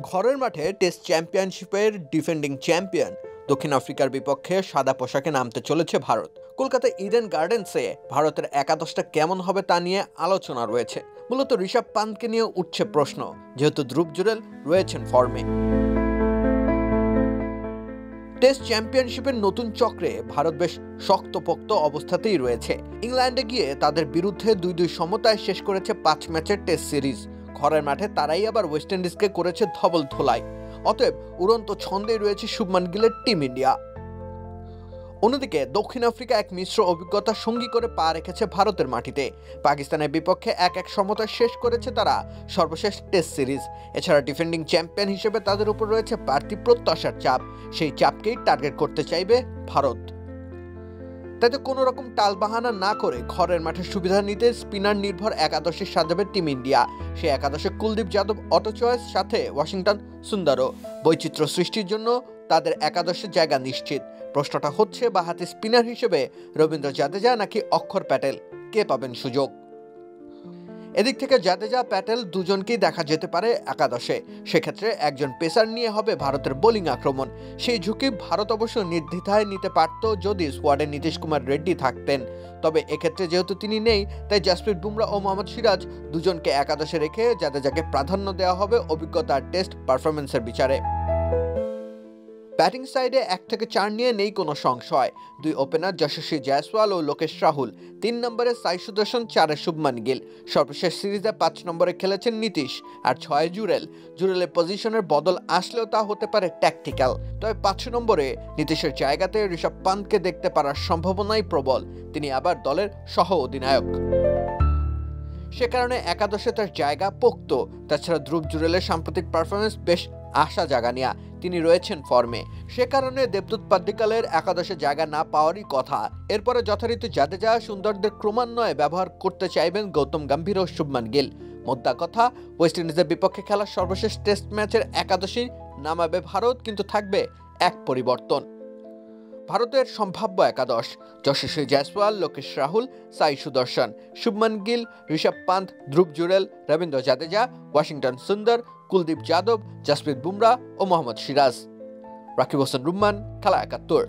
ঘরের মাঠে টেস্ট চ্যাম্পিয়নশিপের ডিফেন্ডিং চ্যাম্পিয়ন দক্ষিণ আফ্রিকার বিপক্ষে সাদা পোশাকে নামতে চলেছে ভারত। কলকাতা ইডেন গার্ডেন্সে ভারতের একাদশটা কেমন হবে তা নিয়ে আলোচনা রয়েছে। মূলত ঋষভ পান্তকে নিয়ে উঠছে প্রশ্ন, যেহেতু ধ্রুব জুরেল রয়েছেন ফর্মে। টেস্ট চ্যাম্পিয়নশিপের নতুন চক্রে ভারত বেশ শক্তপোক্ত অবস্থাতেই রয়েছে। ইংল্যান্ডে গিয়ে তাদের বিরুদ্ধে 2-2 সমতায় শেষ করেছে 5 ম্যাচের টেস্ট সিরিজ। ঘরের মাঠে তারাই আবার ওয়েস্ট ইন্ডিজকে করেছে ধবল ধোলাই। অতএব উড়ন্ত ছন্দেই রয়েছে শুভমান গিলের টিম ইন্ডিয়া। অন্যদিকে দক্ষিণ আফ্রিকা এক মিশ্র অভিজ্ঞতা সঙ্গী করে পা রেখেছে ভারতের মাটিতে। পাকিস্তানের বিপক্ষে 1-1 সমতায় শেষ করেছে তারা সর্বশেষ টেস্ট সিরিজ। এছাড়া ডিফেন্ডিং চ্যাম্পিয়ন হিসেবে তাদের উপর রয়েছে বাড়তি প্রত্যাশার চাপ। সেই চাপকেই টার্গেট করতে চাইবে ভারত। তাতে কোনো রকম টালবাহানা না করে ঘরের মাঠে সুবিধা নিতে স্পিনার নির্ভর একাদশে সাজাবে টিম ইন্ডিয়া। সেই একাদশে কুলদীপ যাদব অটো চয়েস, সাথে ওয়াশিংটন সুন্দরও। বৈচিত্র্য সৃষ্টির জন্য তাদের একাদশে জায়গা নিশ্চিত। প্রশ্নটা হচ্ছে, বাঁহাতি স্পিনার হিসেবে রবীন্দ্র জাদেজা নাকি অক্ষর প্যাটেল, কে পাবেন সুযোগ? এদিক থেকে জাদেজা প্যাটেল দুজনকেই দেখা যেতে পারে একাদশে। সেক্ষেত্রে একজন পেসার নিয়ে হবে ভারতের বোলিং আক্রমণ। সেই ঝুঁকি ভারত অবশ্য নির্দ্বিধায় নিতে পারত যদি স্কোয়াডে নীতিশ কুমার রেড্ডি থাকতেন। তবে এক্ষেত্রে যেহেতু তিনি নেই, তাই জাসপ্রীত বুমরা ও মোহাম্মদ সিরাজ দুজনকে একাদশে রেখে জাদেজাকে প্রাধান্য দেওয়া হবে অভিজ্ঞতার টেস্ট পারফরমেন্সের বিচারে। ব্যাটিং সাইডে 1 থেকে 4 নিয়ে নেই কোনো সংশয়। 2 ওপেনার যশস্বী জয়সওয়াল ও লোকেশ রাহুল, 3 নম্বরে সাই সুদর্শন, 4-এ শুভমান গিল। সর্বশেষ সিরিজে 5 নম্বরে খেলেছেন নীতিশ, আর 6-এ জুরেলের পজিশনের বদল আসলেও তা হতে পারে ট্যাকটিক্যাল। তবে 5 নম্বরে নীতিশের জায়গাতে ঋষভ পান্তকে দেখতে পারার সম্ভাবনাই প্রবল। তিনি আবার দলের সহ অধিনায়ক। সে কারণে একাদশে তার জায়গা পোক্ত। তাছাড়া ধ্রুব জুরেলের সাম্প্রতিক পারফরমেন্স বেশ আশা জাগানিয়া। তিনি রয়েছেন ফর্মে। সে কারণে দেবদূত পাদ্দিকালের একাদশে জায়গা না পাওয়ারই কথা। এরপরে যথারীতি জাদেজা সুন্দরদের ক্রমান্বয়ে ব্যবহার করতে চাইবেন গৌতম গম্ভীর ও শুভমান গিল। মোদ্দা কথা, ওয়েস্ট ইন্ডিজের বিপক্ষে খেলার সর্বশেষ টেস্ট ম্যাচের একাদশী নামাবে ভারত, কিন্তু থাকবে এক পরিবর্তন। ভারতের সম্ভাব্য একাদশ: যশস্বী জয়সওয়াল, লোকেশ রাহুল, সাই সুদর্শন, শুভমান গিল, ঋষভ পান্ত, ধ্রুব জুরেল, রবীন্দ্র জাদেজা, ওয়াশিংটন সুন্দর, কুলদীপ যাদব, জাসপ্রীত বুমরা ও মোহাম্মদ সিরাজ। রাকিব হোসেন রুম্মান, খেলা 71।